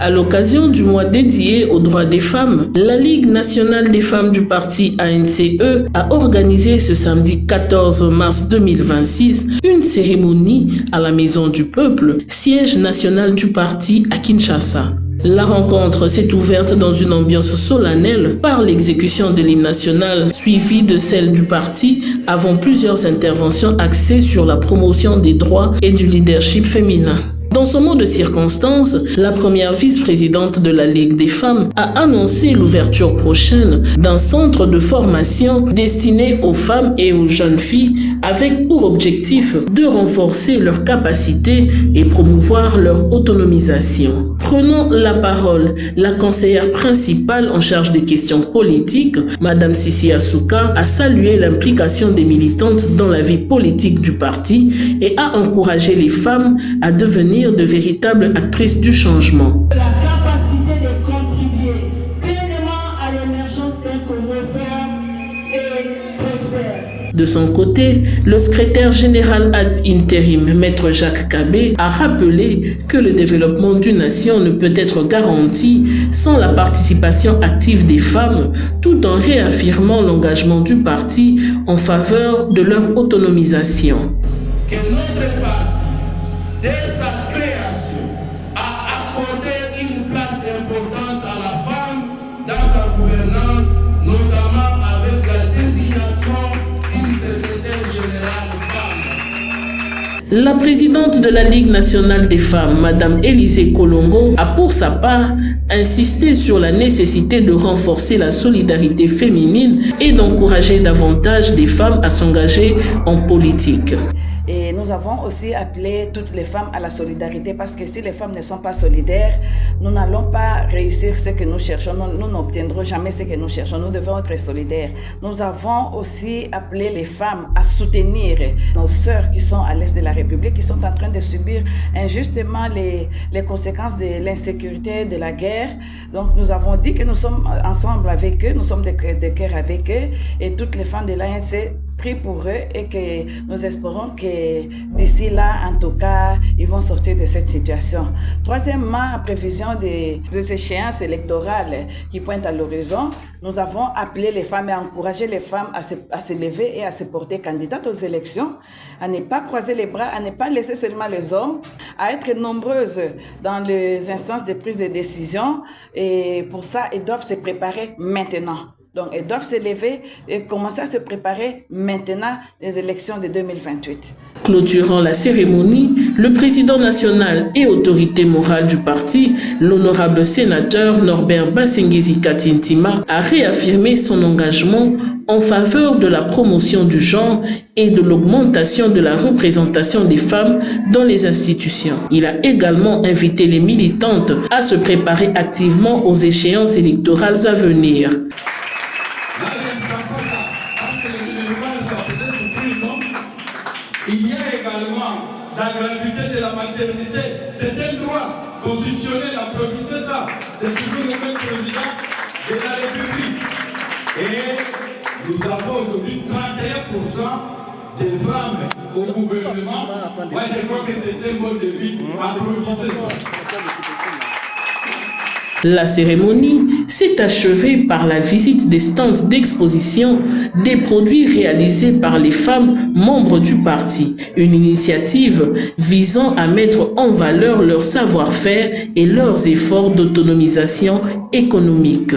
À l'occasion du mois dédié aux droits des femmes, la Ligue nationale des femmes du parti ANCE a organisé ce samedi 14 mars 2026 une cérémonie à la Maison du Peuple, siège national du parti à Kinshasa. La rencontre s'est ouverte dans une ambiance solennelle par l'exécution de l'hymne national, suivie de celle du parti, avant plusieurs interventions axées sur la promotion des droits et du leadership féminin. Dans son mot de circonstance, la première vice-présidente de la Ligue des femmes a annoncé l'ouverture prochaine d'un centre de formation destiné aux femmes et aux jeunes filles avec pour objectif de renforcer leurs capacités et promouvoir leur autonomisation. Prenant la parole, la conseillère principale en charge des questions politiques, Madame Sissi Asuka, a salué l'implication des militantes dans la vie politique du parti et a encouragé les femmes à devenir de véritables actrices du changement. La capacité de contribuer pleinement à l'émergence d'un Congo fort et prospère. De son côté, le secrétaire général ad interim, Maître Jacques Kabé, a rappelé que le développement d'une nation ne peut être garanti sans la participation active des femmes, tout en réaffirmant l'engagement du parti en faveur de leur autonomisation. Que notre parti, dès sa création, a accordé une place importante à la femme dans sa gouvernance, notamment avec la désignation d'une secrétaire générale femme. La présidente de la Ligue nationale des femmes, Madame Élisée Kolongo, a pour sa part insisté sur la nécessité de renforcer la solidarité féminine et d'encourager davantage des femmes à s'engager en politique. Et nous avons aussi appelé toutes les femmes à la solidarité parce que si les femmes ne sont pas solidaires, nous n'allons pas réussir ce que nous cherchons, nous n'obtiendrons jamais ce que nous cherchons, nous devons être solidaires. Nous avons aussi appelé les femmes à soutenir nos sœurs qui sont à l'est de la République, qui sont en train de subir injustement les conséquences de l'insécurité, de la guerre. Donc nous avons dit que nous sommes ensemble avec eux, nous sommes de cœur avec eux et toutes les femmes de l'ANC prie pour eux et que nous espérons que d'ici là, en tout cas, ils vont sortir de cette situation. Troisièmement, en prévision des échéances électorales qui pointent à l'horizon, nous avons appelé les femmes et encouragé les femmes à se lever et à se porter candidates aux élections, à ne pas croiser les bras, à ne pas laisser seulement les hommes, à être nombreuses dans les instances de prise de décision. Et pour ça, ils doivent se préparer maintenant. Donc, ils doivent se lever et commencer à se préparer maintenant les élections de 2028. Clôturant la cérémonie, le président national et autorité morale du parti, l'honorable sénateur Norbert Basengezi Katintima, a réaffirmé son engagement en faveur de la promotion du genre et de l'augmentation de la représentation des femmes dans les institutions. Il a également invité les militantes à se préparer activement aux échéances électorales à venir. Il y a également la gratuité de la maternité. C'est un droit constitutionnel, applaudissez ça. C'est toujours le même président de la République. Et nous avons aujourd'hui 31% des femmes au gouvernement. Moi, je crois que c'est un bon début. Applaudissez ça. La cérémonie s'est achevée par la visite des stands d'exposition des produits réalisés par les femmes membres du parti, une initiative visant à mettre en valeur leur savoir-faire et leurs efforts d'autonomisation économique.